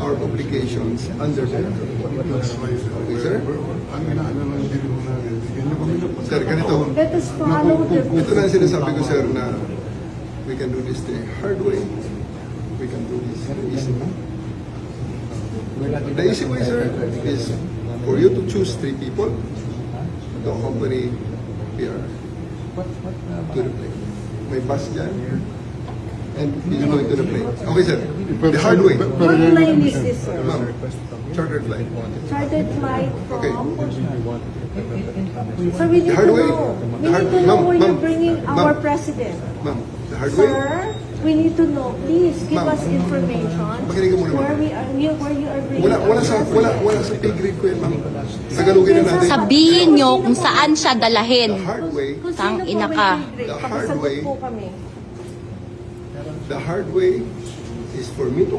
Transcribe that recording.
our obligations under the law. Okay, sir? Sir, ganito. Let us follow the Ito na ang sinasabi ko, sir, na we can do this the hard way. We can do this the easy way. The easy way, sir, is for you to choose 3 people to accompany PR to the plane. May bus dyan, and he's going to the plane. Okay, sir. The hard way. What plane is this, sir? Ma'am, chartered flight. Chartered flight Okay. from? So we need hard to way. know. We The hard- need to know Ma'am, where you're ma'am, bringing ma'am. our president. Ma'am, the hard way. Sir, we need to know. Please give Ma'am. us information Makinig ka muna, ma'am. where you are bringing Wala sa pay grade ko yan, ma'am. Tagalogin na natin. Sabihin nyo kung saan siya The dalahin. hard way, Kung sino Tang po ina may ka. grade, The hard pakisagot way. po kami. the hard way is for me to